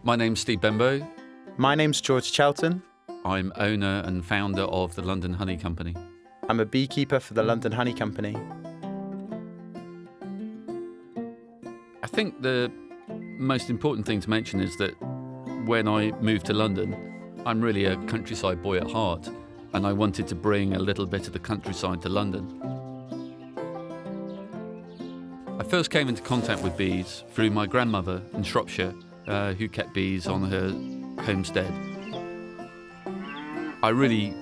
My name's Steve Bembo. My name's George Chelton. I'm owner and founder of the London Honey Company. I'm a beekeeper for the London Honey Company. I think the most important thing to mention is that when I moved to London, I'm really a countryside boy at heart, and I wanted to bring a little bit of the countryside to London. I first came into contact with bees through my grandmother in Shropshire, who kept bees on her homestead. I really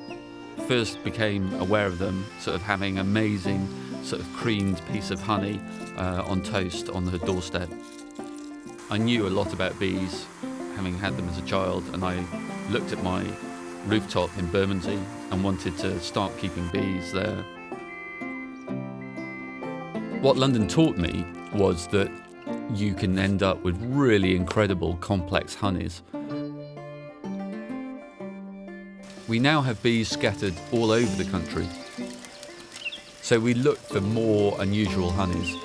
first became aware of them sort of having amazing sort of creamed piece of honey on toast on her doorstep. I knew a lot about bees, having had them as a child, and I looked at my rooftop in Bermondsey and wanted to start keeping bees there. What London taught me was that you can end up with really incredible complex honeys. We now have bees scattered all over the country, so we look for more unusual honeys.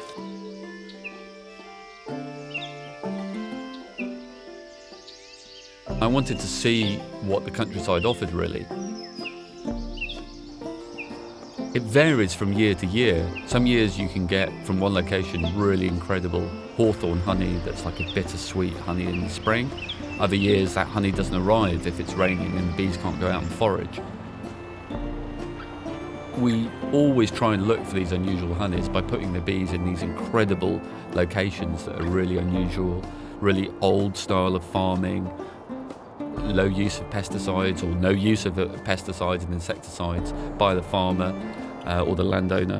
I wanted to see what the countryside offered, really. It varies from year to year. Some years you can get from one location really incredible hawthorn honey that's like a bittersweet honey in the spring. Other years that honey doesn't arrive if it's raining and the bees can't go out and forage. We always try and look for these unusual honeys by putting the bees in these incredible locations that are really unusual, really old style of farming, low use of pesticides or no use of pesticides and insecticides by the farmer or the landowner.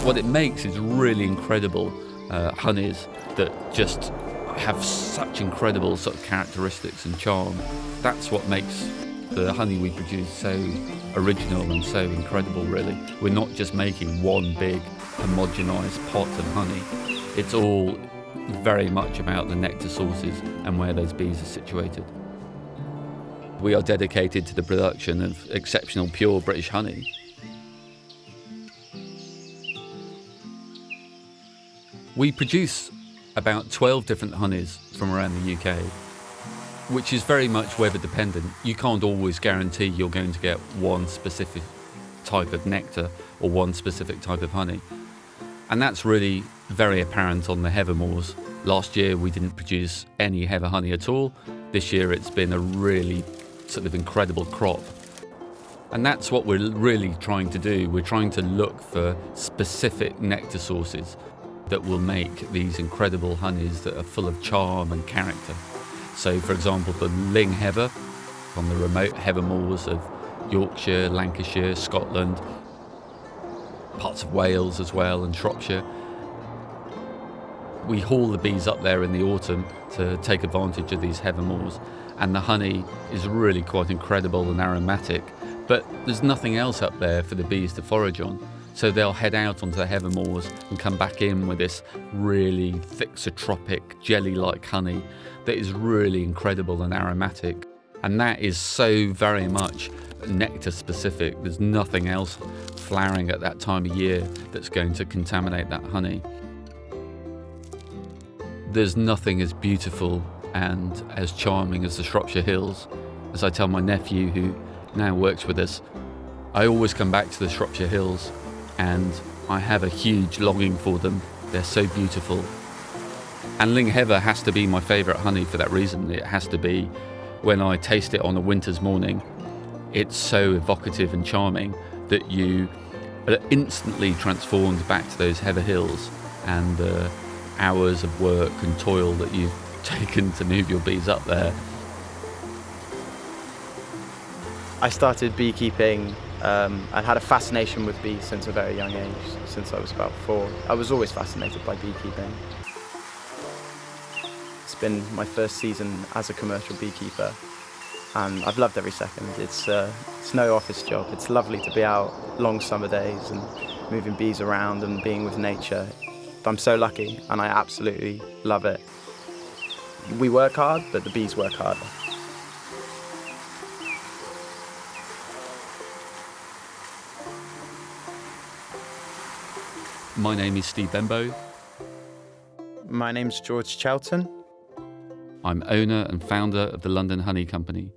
What it makes is really incredible honeys that just have such incredible sort of characteristics and charm. That's what makes the honey we produce so original and so incredible, really. We're not just making one big homogenised pot of honey. It's all very much about the nectar sources and where those bees are situated. We are dedicated to the production of exceptional pure British honey. We produce about 12 different honeys from around the UK, which is very much weather dependent. You can't always guarantee you're going to get one specific type of nectar or one specific type of honey. And that's really very apparent on the heather moors. Last year we didn't produce any heather honey at all. This year it's been a really sort of incredible crop. And that's what we're really trying to do. We're trying to look for specific nectar sources that will make these incredible honeys that are full of charm and character. So for example, the ling heather on the remote heather moors of Yorkshire, Lancashire, Scotland, parts of Wales as well, and Shropshire. We haul the bees up there in the autumn to take advantage of these heather moors, and the honey is really quite incredible and aromatic, but there's nothing else up there for the bees to forage on. So they'll head out onto the heather moors and come back in with this really thick satropic jelly-like honey that is really incredible and aromatic. And that is so very much nectar specific. There's nothing else flowering at that time of year that's going to contaminate that honey. There's nothing as beautiful and as charming as the Shropshire Hills. As I tell my nephew, who now works with us, I always come back to the Shropshire Hills and I have a huge longing for them. They're so beautiful. And ling heather has to be my favourite honey for that reason. It has to be, when I taste it on a winter's morning, it's so evocative and charming that you are instantly transformed back to those heather hills and the hours of work and toil that you've taken to move your bees up there. I started beekeeping and had a fascination with bees since a very young age, since I was about 4. I was always fascinated by beekeeping. It's been my first season as a commercial beekeeper and I've loved every second. It's no office job. It's lovely to be out long summer days and moving bees around and being with nature. I'm so lucky and I absolutely love it. We work hard, but the bees work harder. My name is Steve Bembo. My name's George Chelton. I'm owner and founder of the London Honey Company,